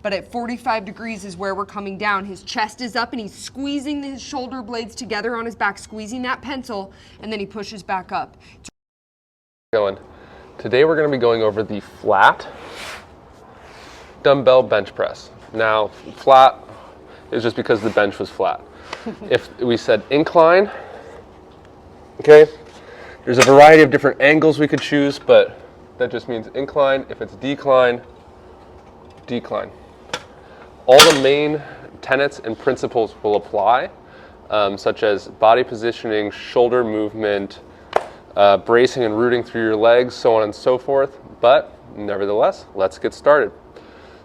But at 45 degrees is where we're coming down. His chest is up and he's squeezing his shoulder blades together on his back, squeezing that pencil, and then he pushes back up. Today we're going to be going over the flat dumbbell bench press. Now, flat is just because the bench was flat. If we said incline, okay, there's a variety of different angles we could choose, but that just means incline. If it's decline, decline. All the main tenets and principles will apply, such as body positioning, shoulder movement, bracing and rooting through your legs, so on and so forth. But nevertheless, let's get started.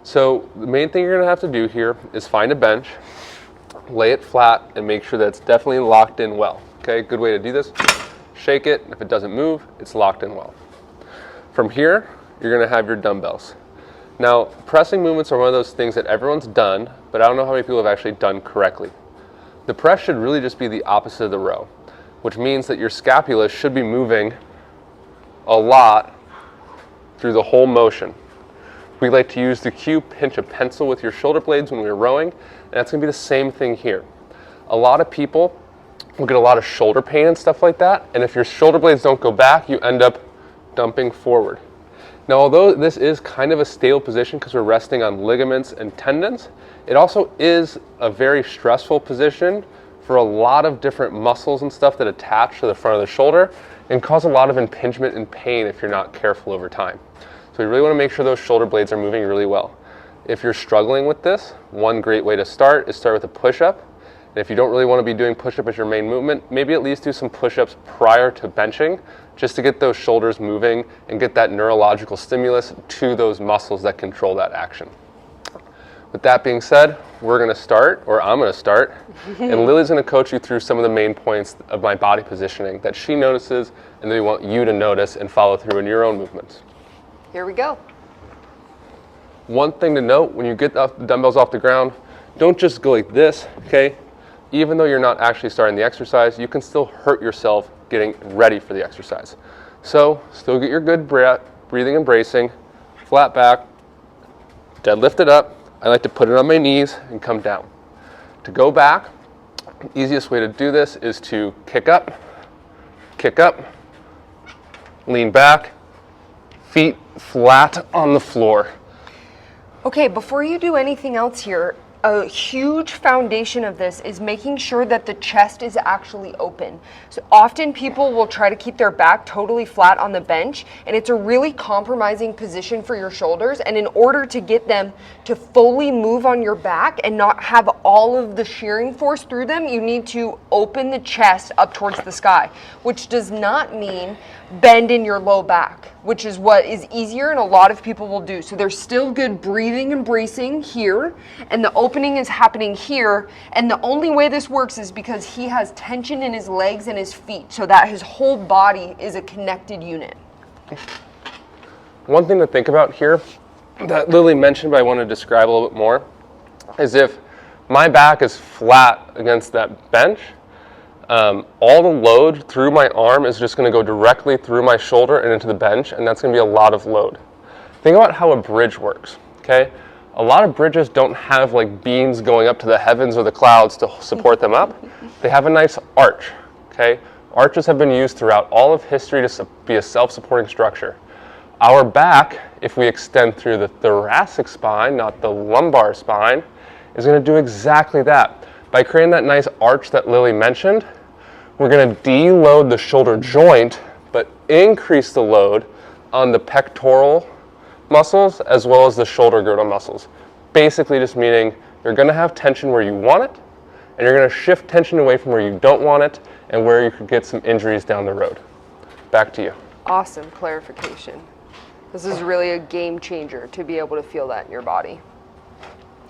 So the main thing you're going to have to do here is find a bench, lay it flat, and make sure that it's definitely locked in well. Okay, good way to do this. Shake it. If it doesn't move, it's locked in well. From here, you're going to have your dumbbells. Now, pressing movements are one of those things that everyone's done, but I don't know how many people have actually done correctly. The press should really just be the opposite of the row, which means that your scapula should be moving a lot through the whole motion. We like to use the cue, pinch a pencil with your shoulder blades when we're rowing, and that's going to be the same thing here. A lot of people will get a lot of shoulder pain and stuff like that, and if your shoulder blades don't go back, you end up dumping forward. Now, although this is kind of a stale position because we're resting on ligaments and tendons, it also is a very stressful position for a lot of different muscles and stuff that attach to the front of the shoulder and cause a lot of impingement and pain if you're not careful over time. So we really want to make sure those shoulder blades are moving really well. If you're struggling with this, one great way to start is start with a push-up. And if you don't really want to be doing push-up as your main movement, maybe at least do some push-ups prior to benching just to get those shoulders moving and get that neurological stimulus to those muscles that control that action. With that being said, we're going to start, or I'm going to start, and Lily's going to coach you through some of the main points of my body positioning that she notices and that we want you to notice and follow through in your own movements. Here we go. One thing to note, when you get the dumbbells off the ground, don't just go like this, okay? Even though you're not actually starting the exercise, you can still hurt yourself getting ready for the exercise. So still get your good breathing and bracing, flat back, deadlift it up. I like to put it on my knees and come down. To go back, the easiest way to do this is to kick up, lean back, feet flat on the floor. Okay, before you do anything else here, a huge foundation of this is making sure that the chest is actually open. So often people will try to keep their back totally flat on the bench, and it's a really compromising position for your shoulders. And in order to get them to fully move on your back and not have all of the shearing force through them, you need to open the chest up towards the sky, which does not mean bend in your low back, which is what is easier and a lot of people will do. So there's still good breathing and bracing here, and the opening is happening here, and the only way this works is because he has tension in his legs and his feet, so that his whole body is a connected unit. One thing to think about here that Lily mentioned but I want to describe a little bit more is if my back is flat against that bench, all the load through my arm is just going to go directly through my shoulder and into the bench, and that's going to be a lot of load. Think about how a bridge works, okay? A lot of bridges don't have like beams going up to the heavens or the clouds to support them up. They have a nice arch, okay? Arches have been used throughout all of history to be a self-supporting structure. Our back, if we extend through the thoracic spine, not the lumbar spine, is going to do exactly that. By creating that nice arch that Lily mentioned, we're going to deload the shoulder joint, but increase the load on the pectoral muscles as well as the shoulder girdle muscles. Basically just meaning you're going to have tension where you want it, and you're going to shift tension away from where you don't want it and where you could get some injuries down the road. Back to you. Awesome clarification. This is really a game changer to be able to feel that in your body.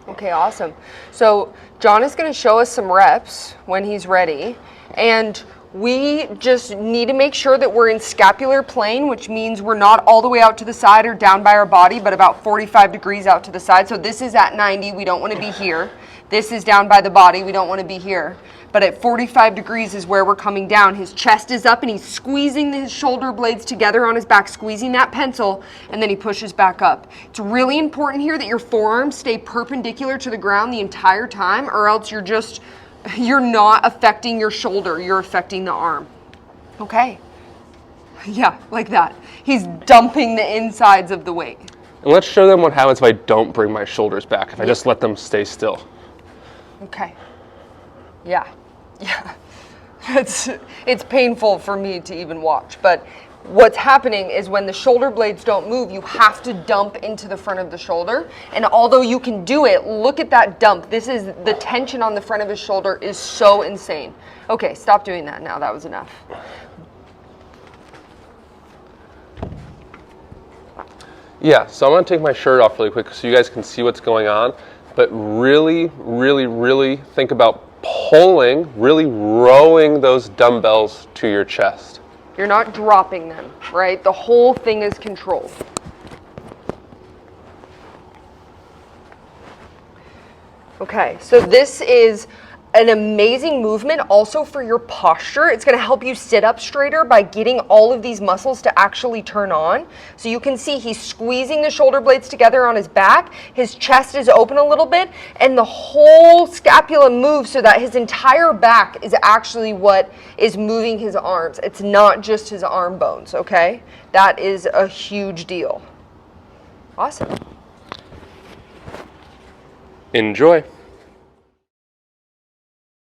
Okay, awesome. So John is going to show us some reps when he's ready, and we just need to make sure that we're in scapular plane, which means we're not all the way out to the side or down by our body, but about 45 degrees out to the side. So this is at 90. We don't want to be here. This is down by the body. We don't want to be here. But at 45 degrees is where we're coming down. His chest is up and he's squeezing his shoulder blades together on his back, squeezing that pencil, and then he pushes back up. It's really important here that your forearms stay perpendicular to the ground the entire time, or else you're not affecting your shoulder, you're affecting the arm. Okay. Yeah, like that. He's dumping the insides of the weight. And let's show them what happens if I don't bring my shoulders back, if I just let them stay still. Okay. Yeah. Yeah. It's painful for me to even watch, but what's happening is when the shoulder blades don't move, you have to dump into the front of the shoulder. And although you can do it, look at that dump. This is the tension on the front of his shoulder is so insane. Okay, stop doing that now. That was enough. Yeah, so I'm gonna take my shirt off really quick so you guys can see what's going on. But really, really, really think about pulling, really rowing those dumbbells to your chest. You're not dropping them, right? The whole thing is controlled. Okay, so this is an amazing movement also for your posture. It's going to help you sit up straighter by getting all of these muscles to actually turn on. So you can see he's squeezing the shoulder blades together on his back. His chest is open a little bit and the whole scapula moves so that his entire back is actually what is moving his arms. It's not just his arm bones, okay? That is a huge deal. Awesome. Enjoy.